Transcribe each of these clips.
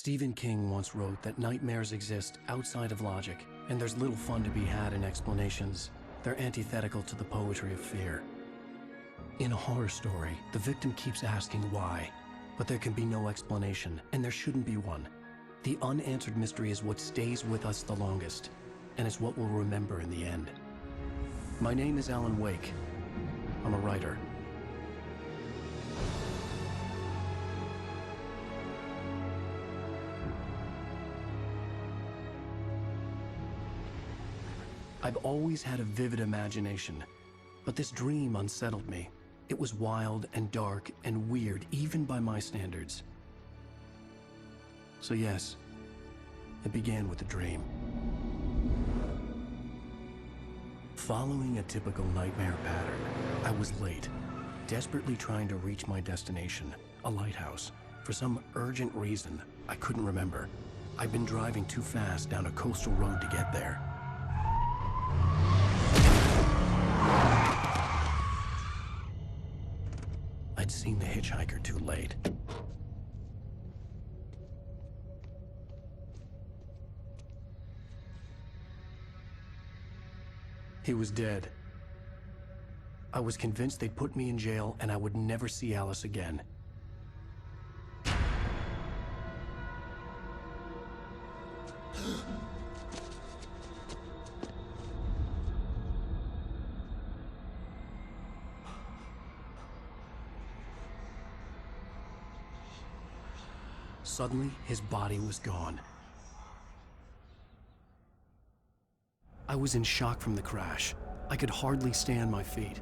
Stephen King once wrote that nightmares exist outside of logic, and there's little fun to be had in explanations. They're antithetical to the poetry of fear. In a horror story, the victim keeps asking why, but there can be no explanation, and there shouldn't be one. The unanswered mystery is what stays with us the longest, and it's what we'll remember in the end. My name is Alan Wake. I'm a writer. I've always had a vivid imagination, but this dream unsettled me. It was wild and dark and weird, even by my standards. So yes, it began with a dream. Following a typical nightmare pattern, I was late, desperately trying to reach my destination, a lighthouse. For some urgent reason, I couldn't remember. I'd been driving too fast down a coastal road to get there. I'd seen the hitchhiker too late. He was dead. I was convinced they'd put me in jail and I would never see Alice again. Suddenly, his body was gone. I was in shock from the crash. I could hardly stay on my feet.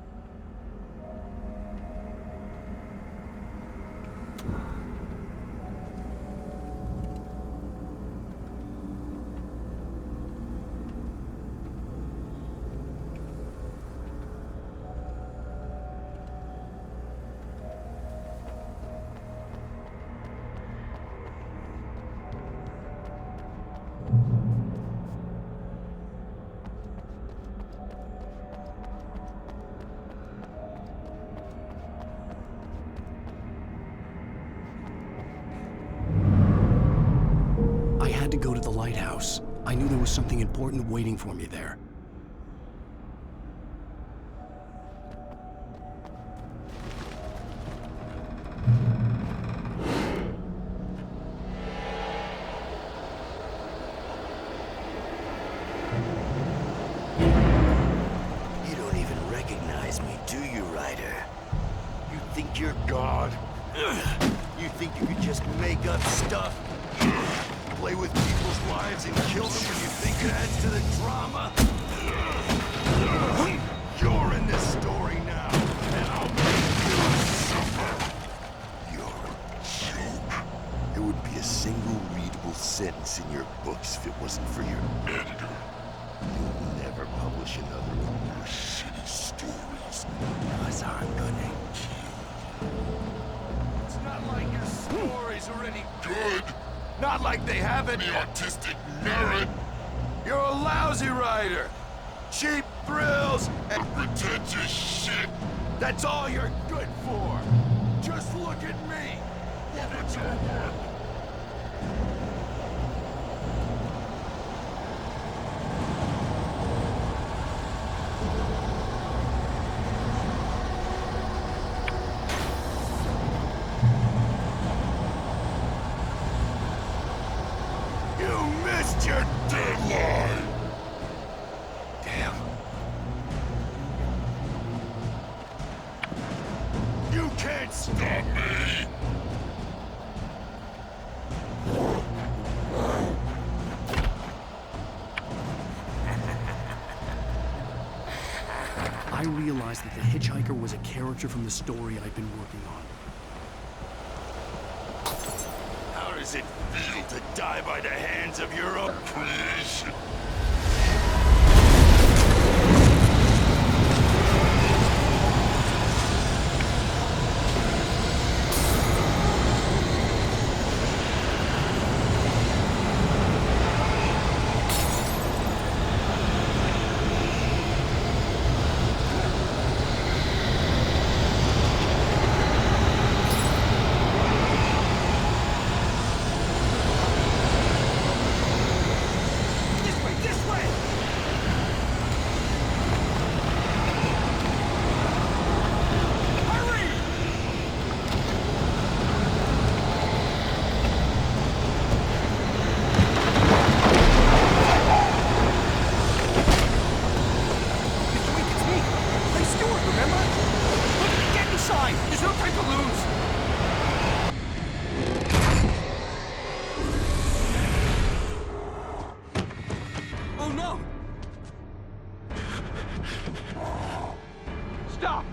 To go to the lighthouse. I knew there was something important waiting for me there. You don't even recognize me, do you, Ryder? You think you're God? You think you could just make up stuff? Play with people's lives and kill them when you think it adds to the drama? You're in this story now, and I'll make you suffer. You're a joke. There would be a single readable sentence in your books if it wasn't for your editor. You'll never publish another one of your shitty stories. Because I'm gonna kill you. It's not like your stories are any good. Not like they have any artistic merit. You're a lousy writer. Cheap thrills and pretentious shit. That's all you're good for. Just look at me. It's your work. Your deadline! Damn. You can't stop me! I realized that the hitchhiker was a character from the story I'd been working on. How does it feel to die by the hands of your own creation? pantaloons! Oh no! Stop!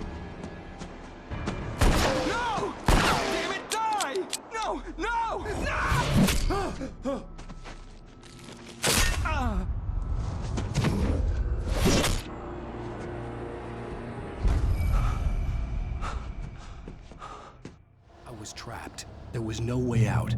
No! Damn it, die! No! No! No! I was trapped. There was no way out.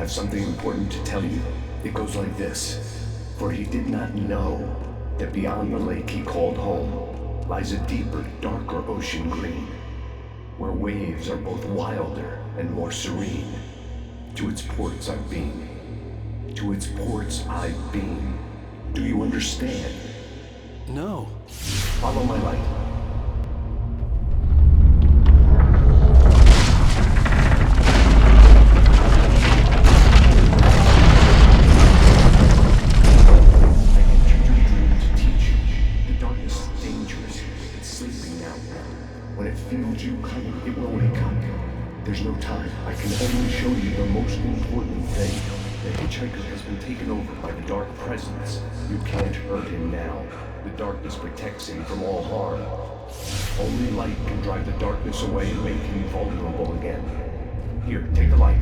Something important to tell you. It goes like this. For he did not know that beyond the lake he called home lies a deeper, darker ocean green, where waves are both wilder and more serene. To its ports I've been. To its ports I've been. Do you understand? No. Follow my light. There's no time. I can only show you the most important thing. The hitchhiker has been taken over by the dark presence. You can't hurt him now. The darkness protects him from all harm. Only light can drive the darkness away and make him vulnerable again. Here, take the light.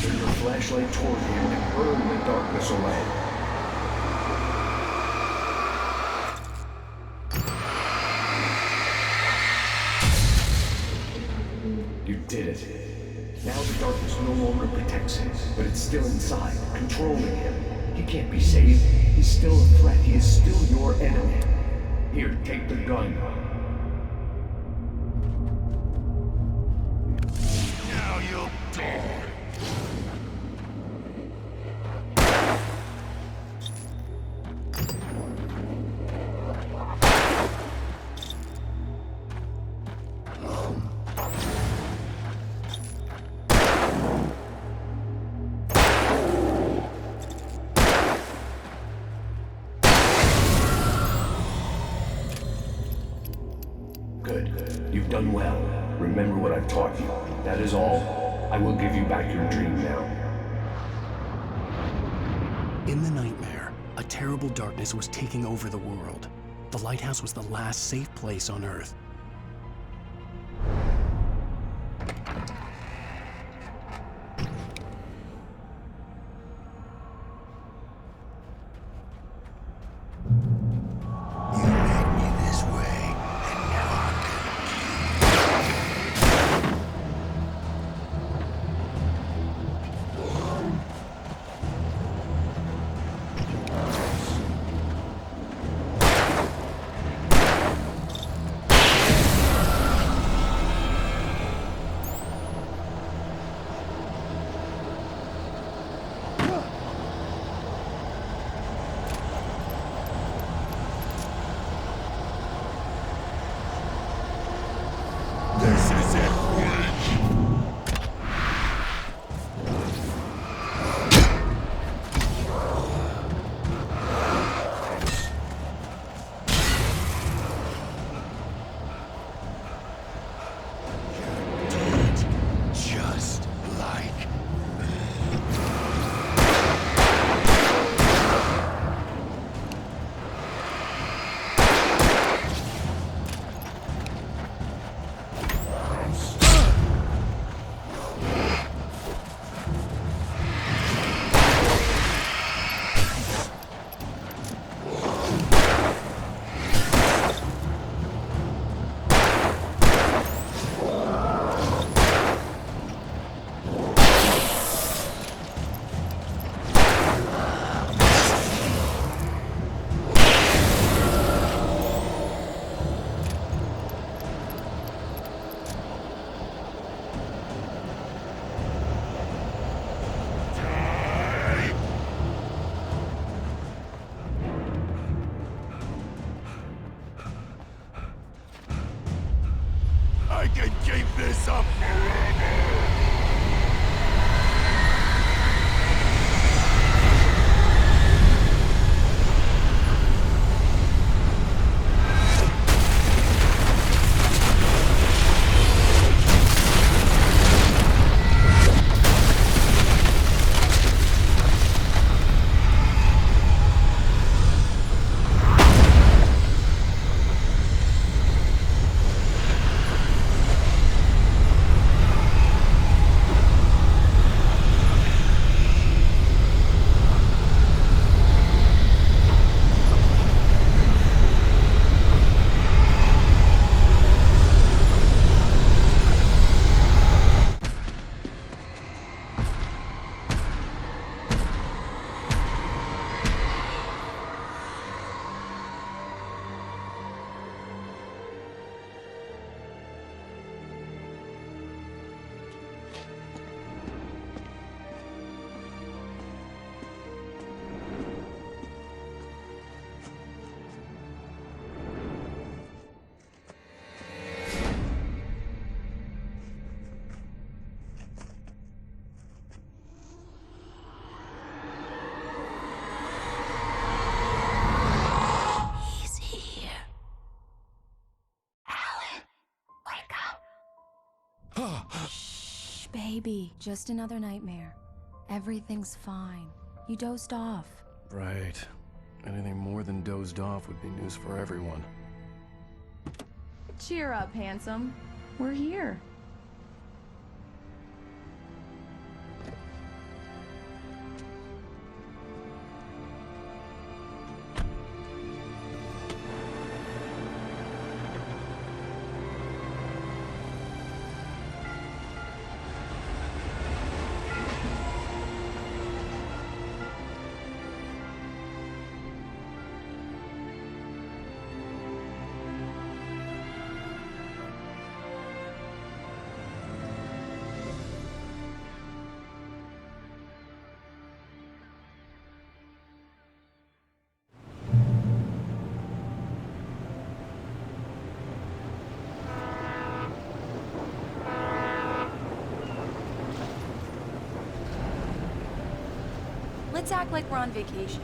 Turn your flashlight toward him and burn the darkness away. You did it. Now the darkness no longer protects him, but it's still inside, controlling him. He can't be saved. He's still a threat. He is still your enemy. Here, take the gun. Now you'll die. Good. You've done well. Remember what I've taught you. That is all. I will give you back your dream now. In the nightmare, a terrible darkness was taking over the world. The lighthouse was the last safe place on Earth. Baby, just another nightmare. Everything's fine. You dozed off. Right. Anything more than dozed off would be news for everyone. Cheer up, handsome. We're here. Let's act like we're on vacation.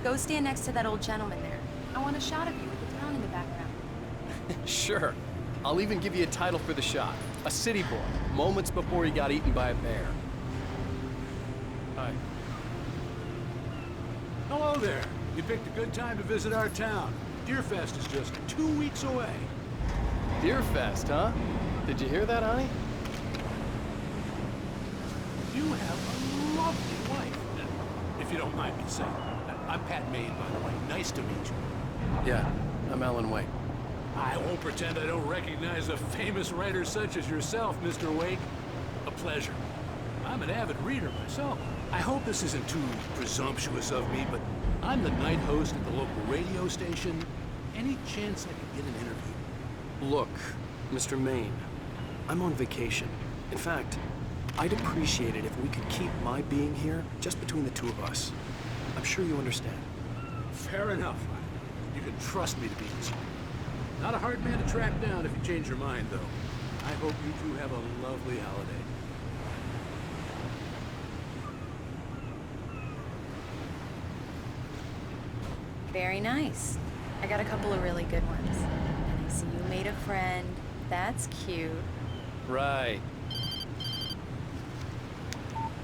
Go stand next to that old gentleman there. I want a shot of you with the town in the background. Sure. I'll even give you a title for the shot. A city boy, moments before he got eaten by a bear. Hi. Hello there. You picked a good time to visit our town. Deerfest is just 2 weeks away. Deerfest, huh? Did you hear that, honey? You have a lovely wife. If you don't mind me saying. I'm Pat Maine, by the way. Nice to meet you. Yeah, I'm Alan Wake. I won't pretend I don't recognize a famous writer such as yourself, Mr. Wake. A pleasure. I'm an avid reader myself. I hope this isn't too presumptuous of me, but I'm the night host at the local radio station. Any chance I could get an interview? Look, Mr. Maine, I'm on vacation. In fact, I'd appreciate it if we could keep my being here just between the two of us. I'm sure you understand. Fair enough. You can trust me to be this. Not a hard man to track down if you change your mind, though. I hope you two have a lovely holiday. Very nice. I got a couple of really good ones. And I see you made a friend. That's cute. Right.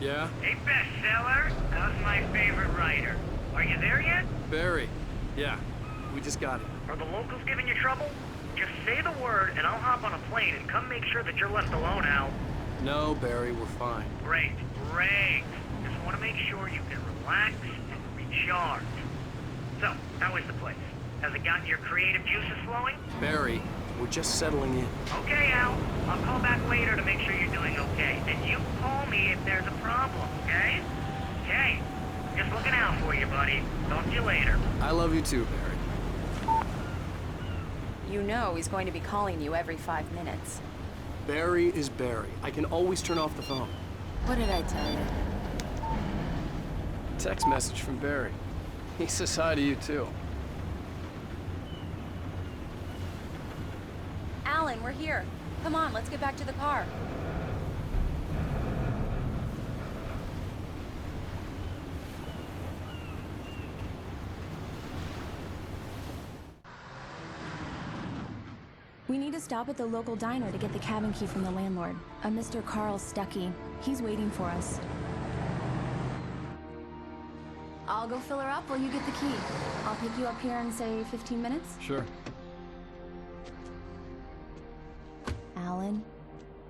Yeah? Hey, bestseller, how's my favorite writer? Are you there yet? Barry. Yeah. We just got it. Are the locals giving you trouble? Just say the word and I'll hop on a plane and come make sure that you're left alone, Al. No, Barry, we're fine. Great, great. Just want to make sure you can relax and recharge. So, how is the place? Has it gotten your creative juices flowing? Barry, we're just settling in. Okay, Al. I'll call back later to make sure you're doing okay. And you call me if there's a problem, okay? Okay. Just looking out for you, buddy. Talk to you later. I love you too, Barry. You know he's going to be calling you every 5 minutes. Barry is Barry. I can always turn off the phone. What did I tell you? Text message from Barry. He says hi to you too. Alan, we're here. Come on, let's get back to the car. We need to stop at the local diner to get the cabin key from the landlord, a Mr. Carl Stuckey. He's waiting for us. I'll go fill her up while you get the key. I'll pick you up here in, say, 15 minutes? Sure. Alan,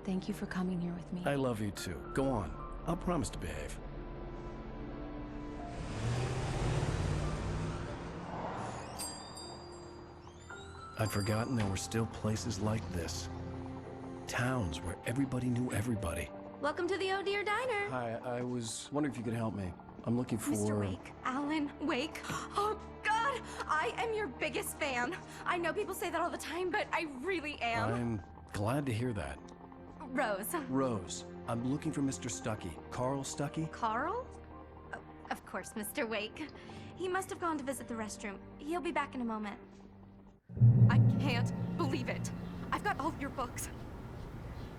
thank you for coming here with me. I love you too. Go on. I'll promise to behave. I'd forgotten there were still places like this. Towns where everybody knew everybody. Welcome to the Oh Dear Diner. Hi, I was wondering if you could help me. I'm looking for... Mr. Wake. Alan Wake. Oh, God! I am your biggest fan. I know people say that all the time, but I really am. I'm glad to hear that. Rose. Rose, I'm looking for Mr. Stuckey. Carl Stuckey? Carl? Oh, of course, Mr. Wake. He must have gone to visit the restroom. He'll be back in a moment. I can't believe it. I've got all of your books.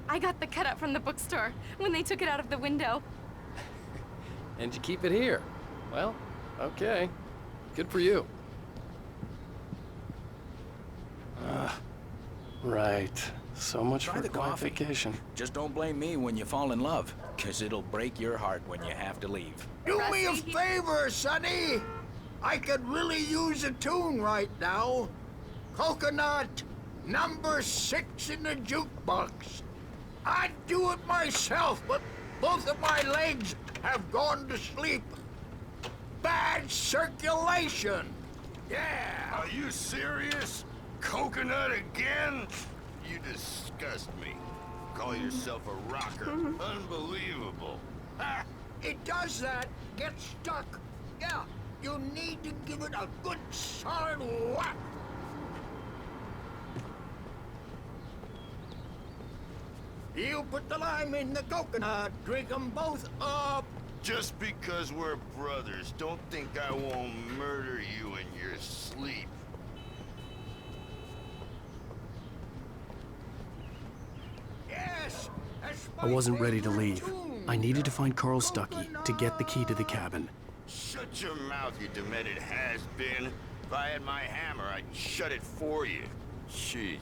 I got the cutout from the bookstore when they took it out of the window. And you keep it here. Well, okay. Good for you. Right. So much Try for the coffee. vacation. Just don't blame me when you fall in love, because it'll break your heart when you have to leave. Do me a favor, Sonny. I could really use a tune right now. Coconut, number 6 in the jukebox. I'd do it myself, but both of my legs have gone to sleep. Bad circulation. Yeah. Are you serious? Coconut again? You disgust me. Call yourself a rocker. Unbelievable. Ah, it does that. Get stuck. Yeah, you need to give it a good solid whack. You put the lime in the coconut. Drink them both up. Just because we're brothers, don't think I won't murder you in your sleep. Yes, that's I my wasn't ready to favorite leave. tune. I needed to find Carl Stuckey to get the key to the cabin. Shut your mouth, you demented has-been. If I had my hammer, I'd shut it for you. Jeez.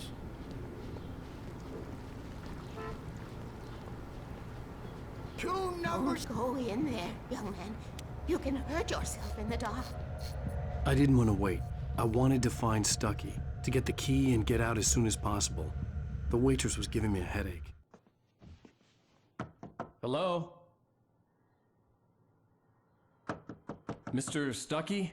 Tune number Don't go in there, young man. You can hurt yourself in the dark. I didn't want to wait. I wanted to find Stuckey, to get the key and get out as soon as possible. The waitress was giving me a headache. Hello? Mr. Stuckey?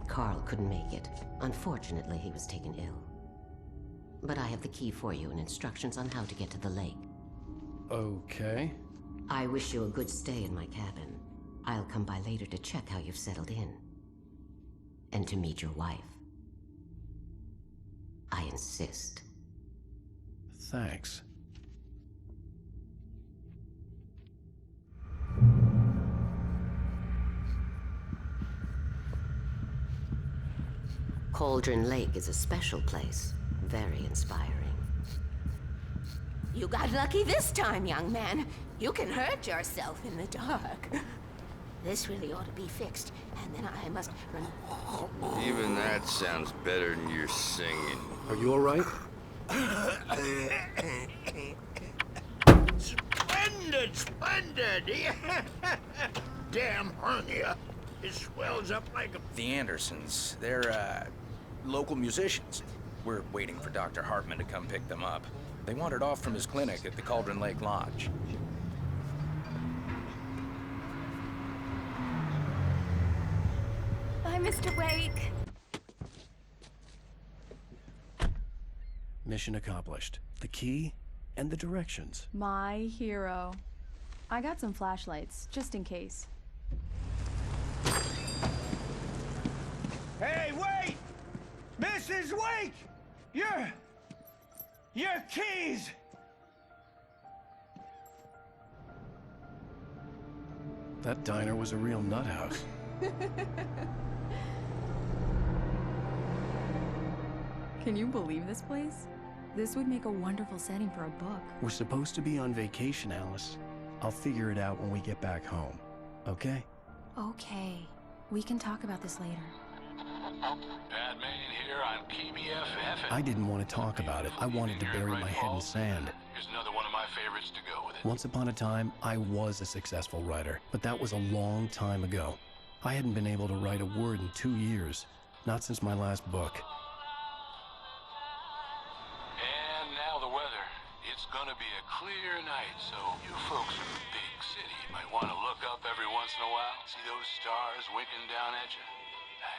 Carl couldn't make it. Unfortunately, he was taken ill. But I have the key for you and instructions on how to get to the lake. Okay. I wish you a good stay in my cabin. I'll come by later to check how you've settled in. And to meet your wife. I insist. Thanks. Cauldron Lake is a special place. Very inspiring. You got lucky this time, young man. You can hurt yourself in the dark. This really ought to be fixed, and then I must run. Even that sounds better than your singing. Are you all right? Splendid, splendid! Damn hernia. It swells up like a... The Andersons, they're, local musicians. We're waiting for Dr. Hartman to come pick them up. They wandered off from his clinic at the Cauldron Lake Lodge. Bye, Mr. Wake. Mission accomplished. The key and the directions. My hero. I got some flashlights, just in case. Hey, wait! Mrs. Wake! Your keys! That diner was a real nut house. Can you believe this place? This would make a wonderful setting for a book. We're supposed to be on vacation, Alice. I'll figure it out when we get back home. Okay? Okay. We can talk about this later. Batman here on KBFF. I didn't want to talk about it. I wanted to bury my head in sand. Here's another one of my favorites to go with it. Once upon a time, I was a successful writer, but that was a long time ago. I hadn't been able to write a word in 2 years, not since my last book. And now the weather. It's gonna be a clear night, so you folks in the big city might want to look up every once in a while. See those stars winking down at you?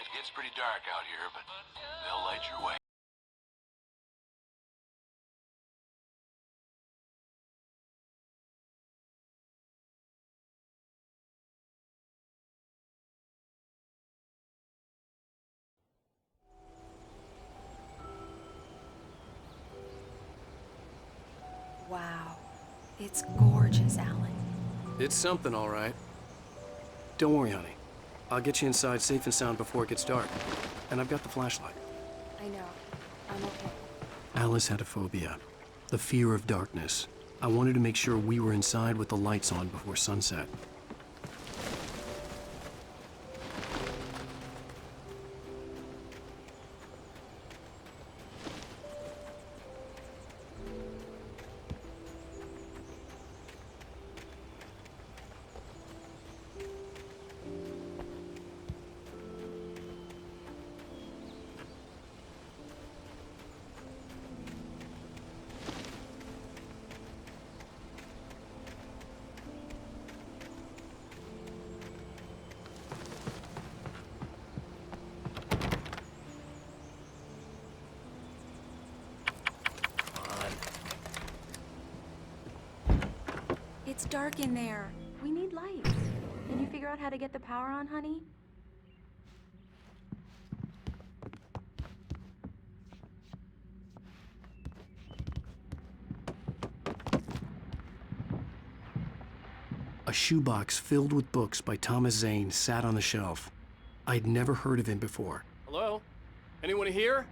It gets pretty dark out here, but they'll light your way. Wow. It's gorgeous, Alan. It's something, all right. Don't worry, honey. I'll get you inside safe and sound before it gets dark. And I've got the flashlight. I know. I'm okay. Alice had a phobia. The fear of darkness. I wanted to make sure we were inside with the lights on before sunset. It's dark in there. We need lights. Can you figure out how to get the power on, honey? A shoebox filled with books by Thomas Zane sat on the shelf. I'd never heard of him before. Hello? Anyone here?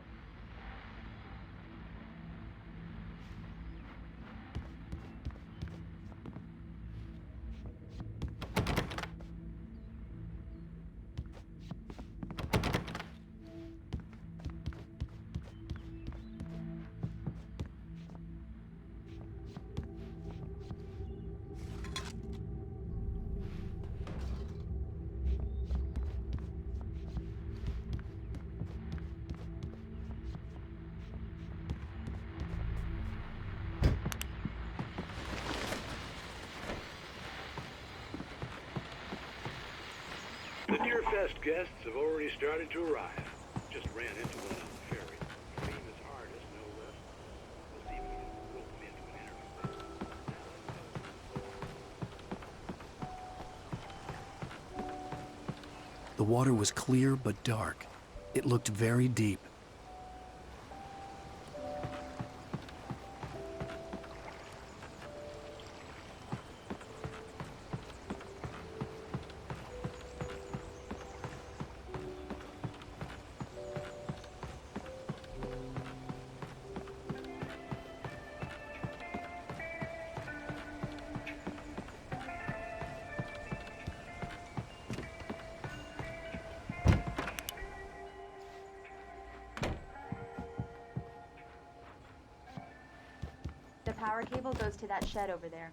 The Deer Fest guests have already started to arrive. Just ran into one on the ferry. Famous artist, no less. Let's see if we can rope him into an interview. The water was clear but dark. It looked very deep. The power cable goes to that shed over there.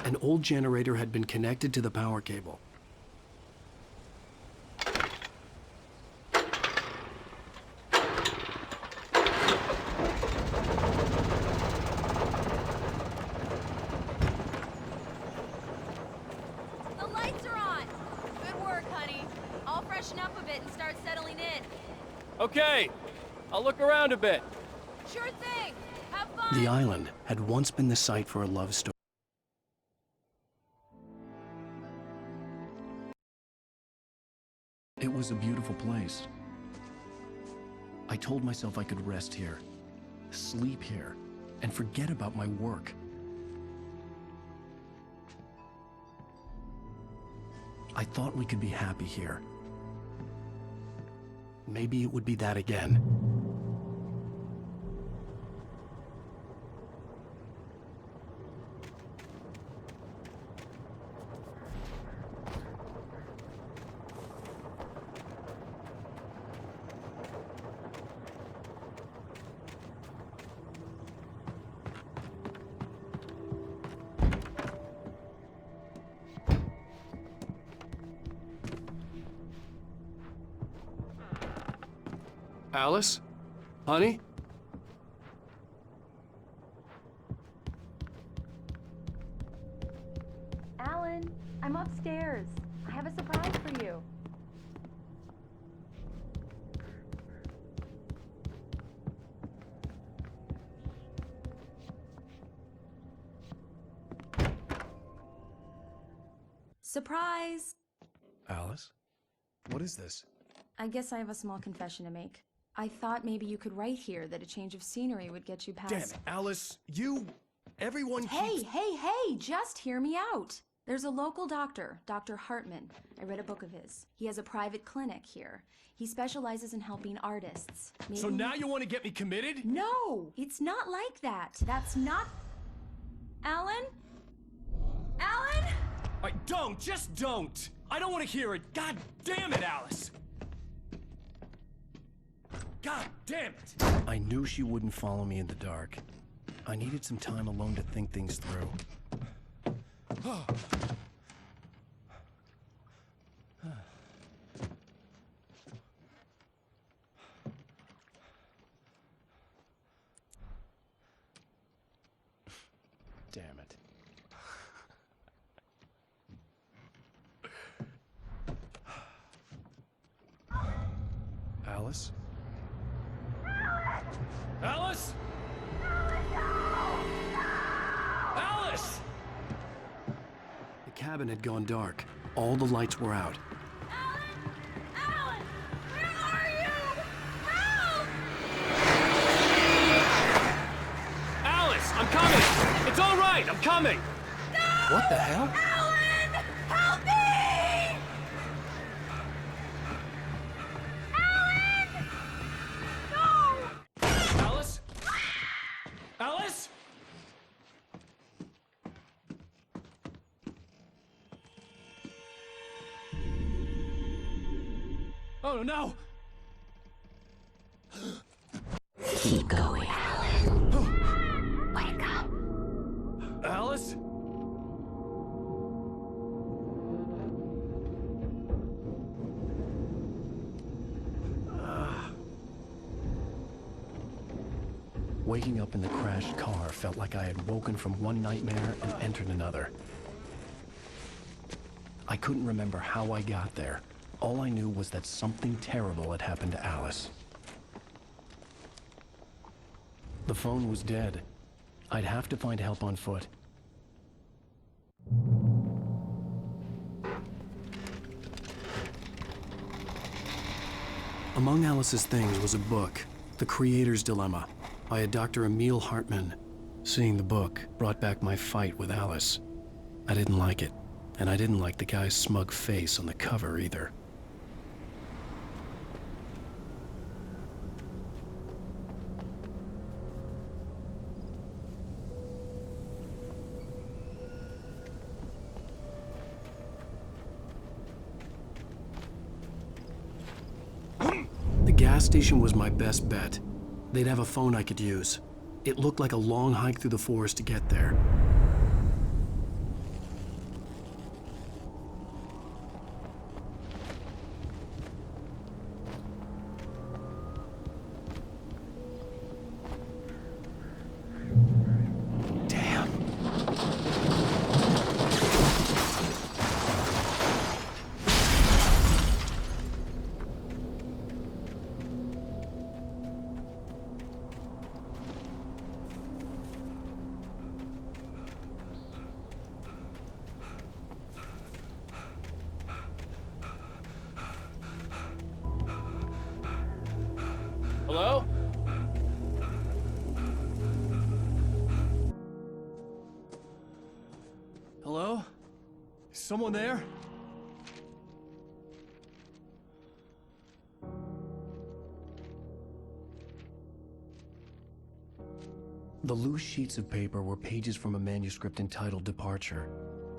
An old generator had been connected to the power cable. The lights are on! Good work, honey. I'll freshen up a bit and start settling in. Okay, I'll look around a bit. Sure thing! Have fun! The island had once been the site for a love story. It was a beautiful place. I told myself I could rest here, sleep here, and forget about my work. I thought we could be happy here. Maybe it would be that again. Alice? Honey? Alan, I'm upstairs. I have a surprise for you. Surprise! Alice? What is this? I guess I have a small confession to make. I thought maybe you could write here that a change of scenery would get you past— Damn it, Alice, everyone Hey, just hear me out. There's a local doctor, Dr. Hartman. I read a book of his. He has a private clinic here. He specializes in helping artists. So now you want to get me committed? No, it's not like that. That's not— Alan? Alan? Just don't! I don't want to hear it! God damn it, Alice! God damn it! I knew she wouldn't follow me in the dark. I needed some time alone to think things through. Damn it. Alice? Alice? Alice! The cabin had gone dark. All the lights were out. Alan! Where are you? Help! Alice, I'm coming! It's all right, I'm coming! What the hell? Alan! Help me! Alan! No! Alice? Alice? Oh no! Keep going, Alan. Wake up. Alice? Waking up in the crashed car felt like I had woken from one nightmare and entered another. I couldn't remember how I got there. All I knew was that something terrible had happened to Alice. The phone was dead. I'd have to find help on foot. Among Alice's things was a book, The Creator's Dilemma, by a Dr. Emil Hartman. Seeing the book brought back my fight with Alice. I didn't like it, and I didn't like the guy's smug face on the cover either. The gas station was my best bet. They'd have a phone I could use. It looked like a long hike through the forest to get there. Hello? Hello? Is someone there? The loose sheets of paper were pages from a manuscript entitled Departure.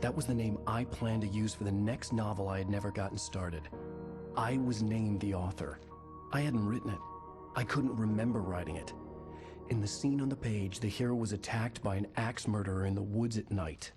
That was the name I planned to use for the next novel I had never gotten started. I was named the author. I hadn't written it. I couldn't remember writing it. In the scene on the page, the hero was attacked by an axe murderer in the woods at night.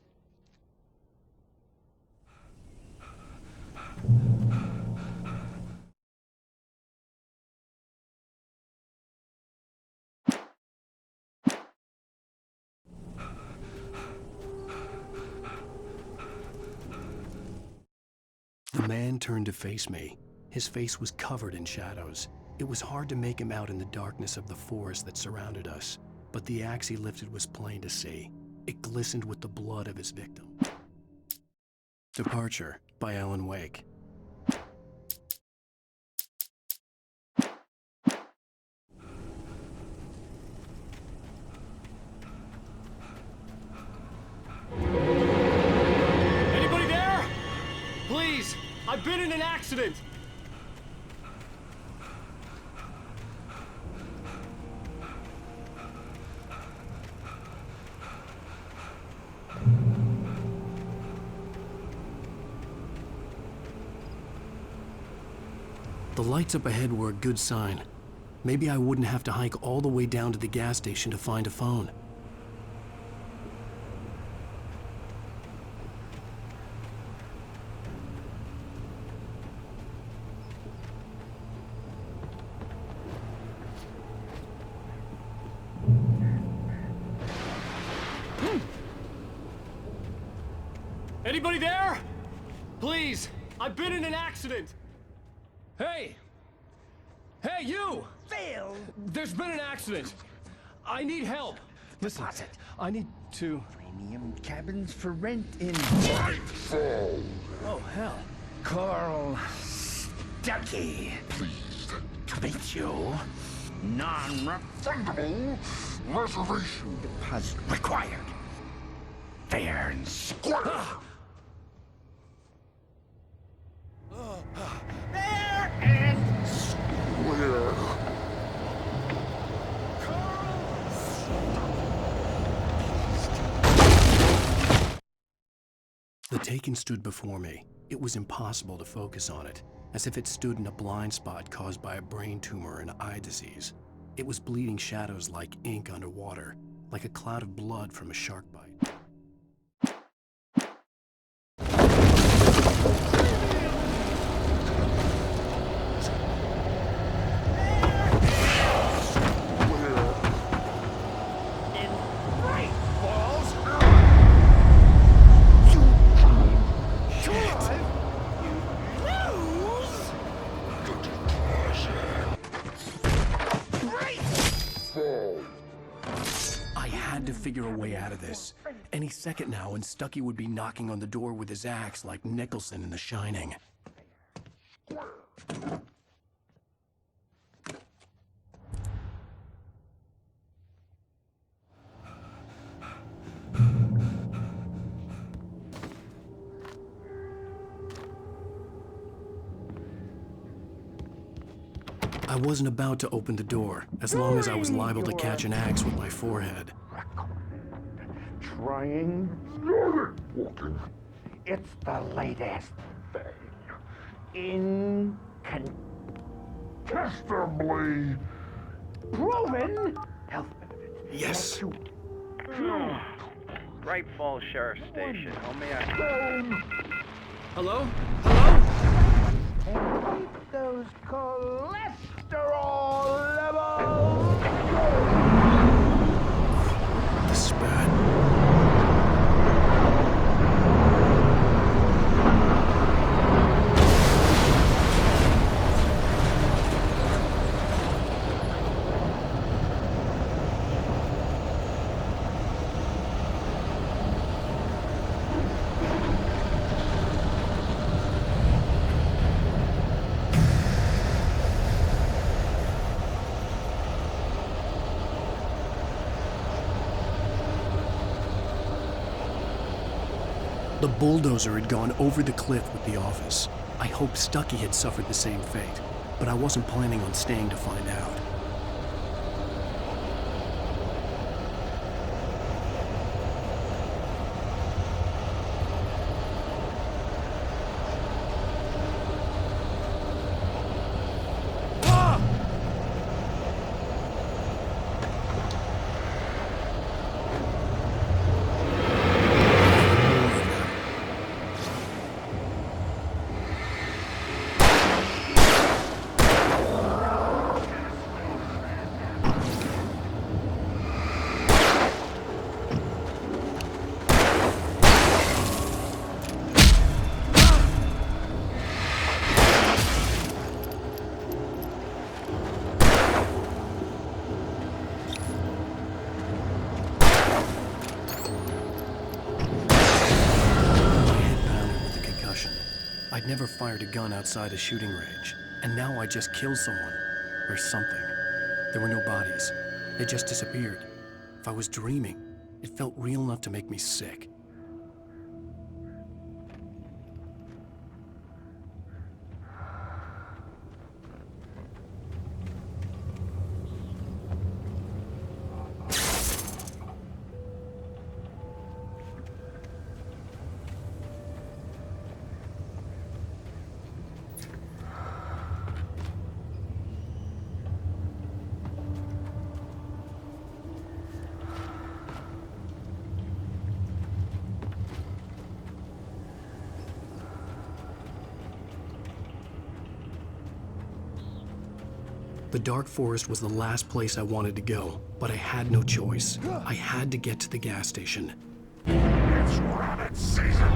The man turned to face me. His face was covered in shadows. It was hard to make him out in the darkness of the forest that surrounded us, but the axe he lifted was plain to see. It glistened with the blood of his victim. Departure by Alan Wake. Anybody there? Please, I've been in an accident. The lights up ahead were a good sign. Maybe I wouldn't have to hike all the way down to the gas station to find a phone. Anybody there? Please, I've been in an accident. Hey! Hey, you! Phil! There's been an accident. I need help. Listen, Deposit. I need to... Premium cabins for rent in Nightfall. Oh, hell. Carl Stuckey. Pleased To meet you. Non-refundable reservation deposit required. Fair and square. Fair and Where? The Taken stood before me. It was impossible to focus on it, as if it stood in a blind spot caused by a brain tumor and eye disease. It was bleeding shadows like ink underwater, like a cloud of blood from a shark bite. I had to figure a way out of this. Any second now, and Stuckey would be knocking on the door with his axe like Nicholson in The Shining. I wasn't about to open the door, as long as I was liable to catch an axe with my forehead. Trying. Walking. It's the latest thing. Incontestably proven health benefits. Yes. Bright Falls Sheriff Station. How may I... Hello? Hello? And keep those cholesterol levels. This is bad. The bulldozer had gone over the cliff with the office. I hoped Stuckey had suffered the same fate, but I wasn't planning on staying to find out. I'd never fired a gun outside a shooting range, and now I just killed someone. Or something. There were no bodies. They just disappeared. If I was dreaming, it felt real enough to make me sick. The dark forest was the last place I wanted to go, but I had no choice. I had to get to the gas station. It's rabbit season!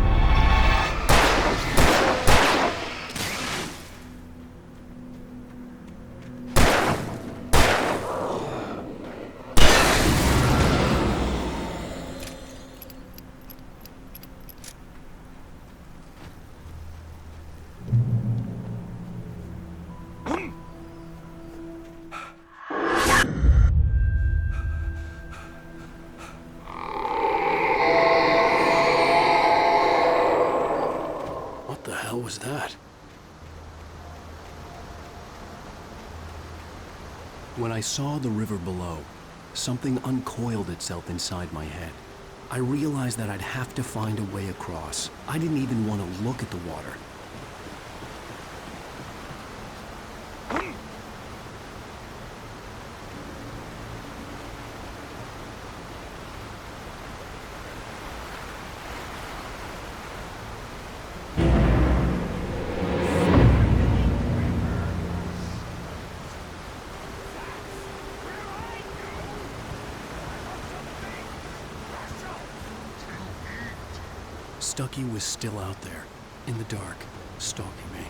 What was that? When I saw the river below, something uncoiled itself inside my head. I realized that I'd have to find a way across. I didn't even want to look at the water. Stucky was still out there, in the dark, stalking me.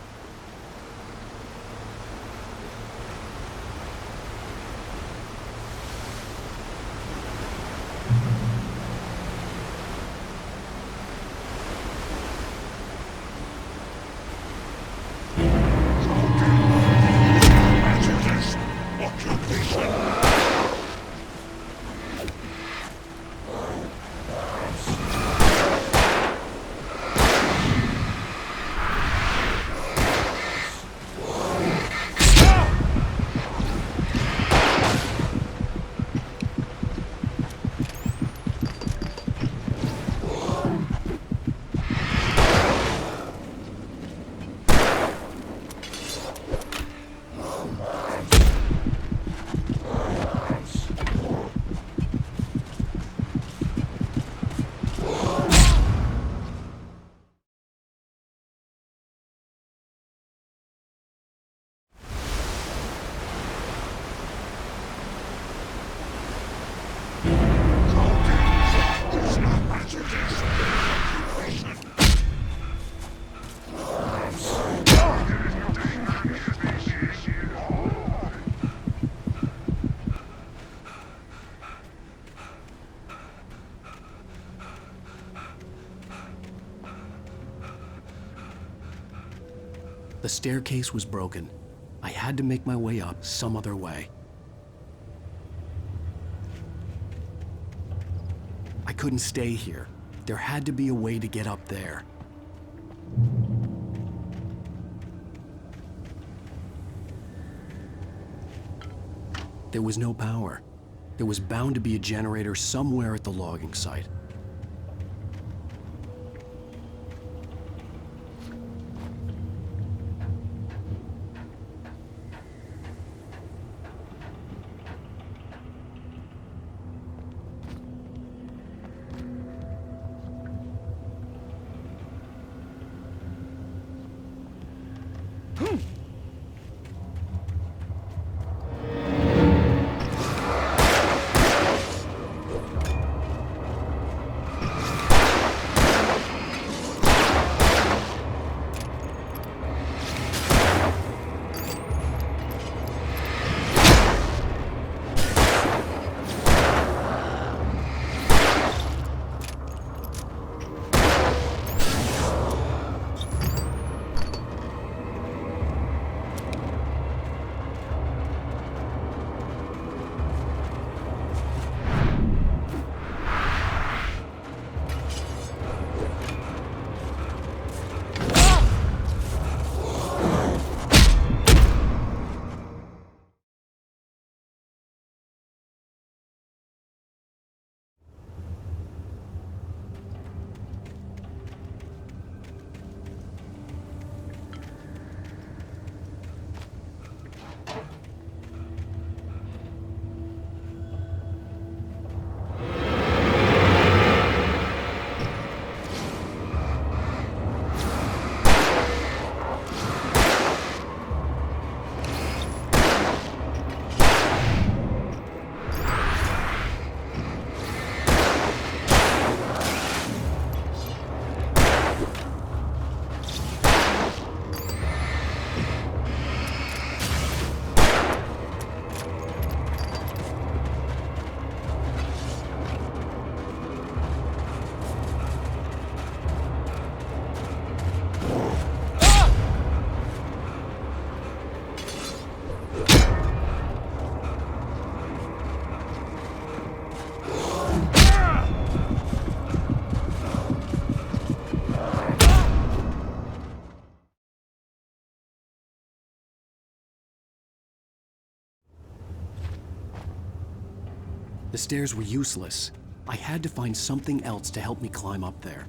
The staircase was broken. I had to make my way up some other way. I couldn't stay here. There had to be a way to get up there. There was no power. There was bound to be a generator somewhere at the logging site. The stairs were useless. I had to find something else to help me climb up there.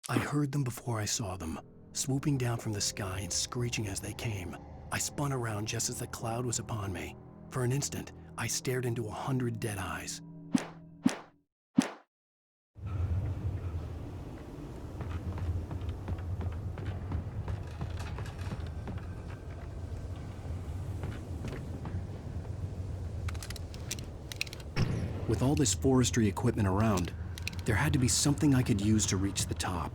I heard them before I saw them, swooping down from the sky and screeching as they came. I spun around just as the cloud was upon me. For an instant, I stared into 100 dead eyes. With all this forestry equipment around, there had to be something I could use to reach the top.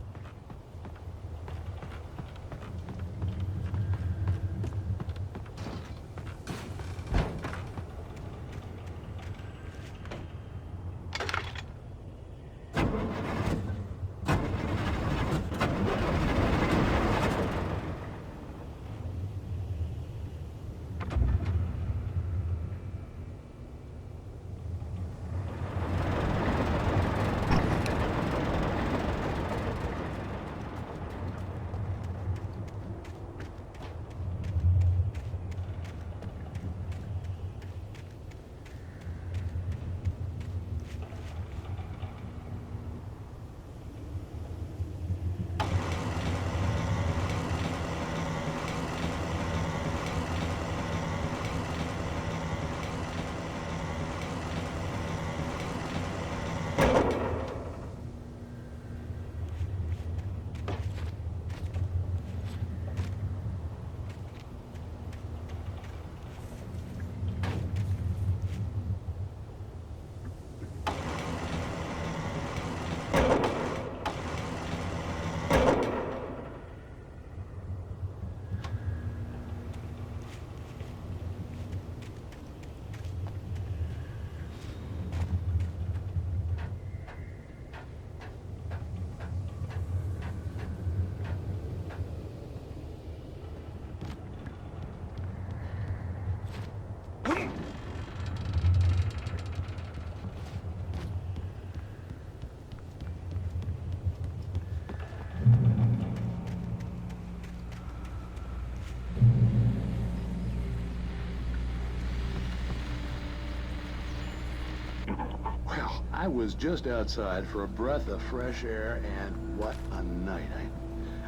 I was just outside for a breath of fresh air, and what a night.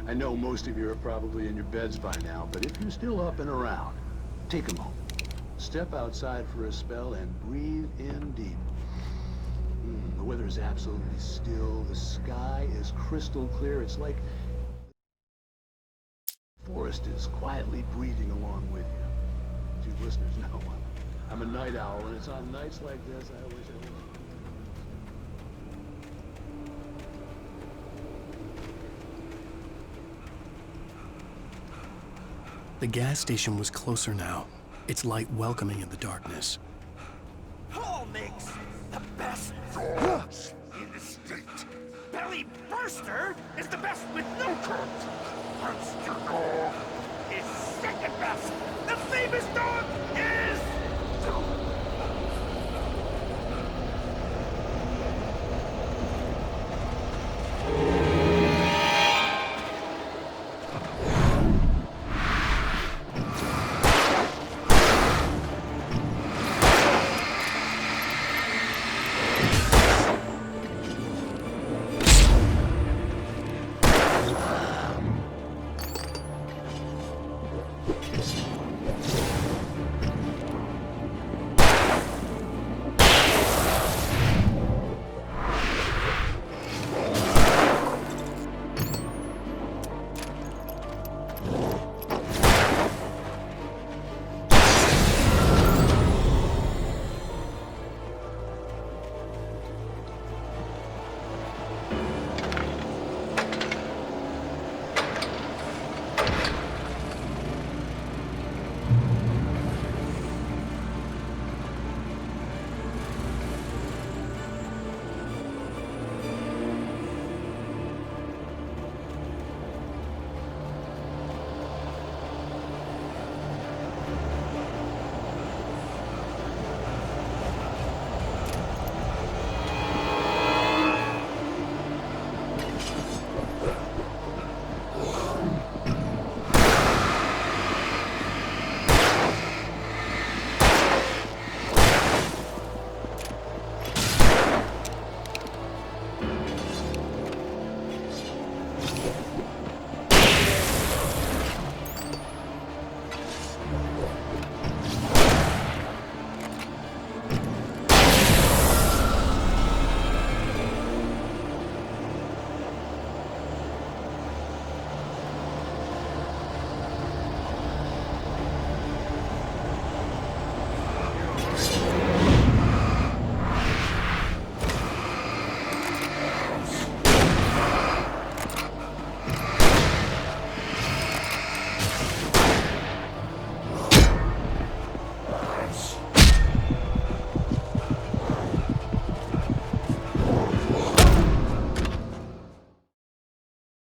I know most of you are probably in your beds by now, but if you're still up and around, take a moment. Step outside for a spell and breathe in deep. The weather is absolutely still. The sky is crystal clear. It's like the forest is quietly breathing along with you. As you listeners know, I'm a night owl, and it's on nights like this I wish I was. The gas station was closer now, its light welcoming in the darkness. Paul makes the best dogs in the state. Belly Burster is the best with no cut. Monster Dog is second best. The famous dog is...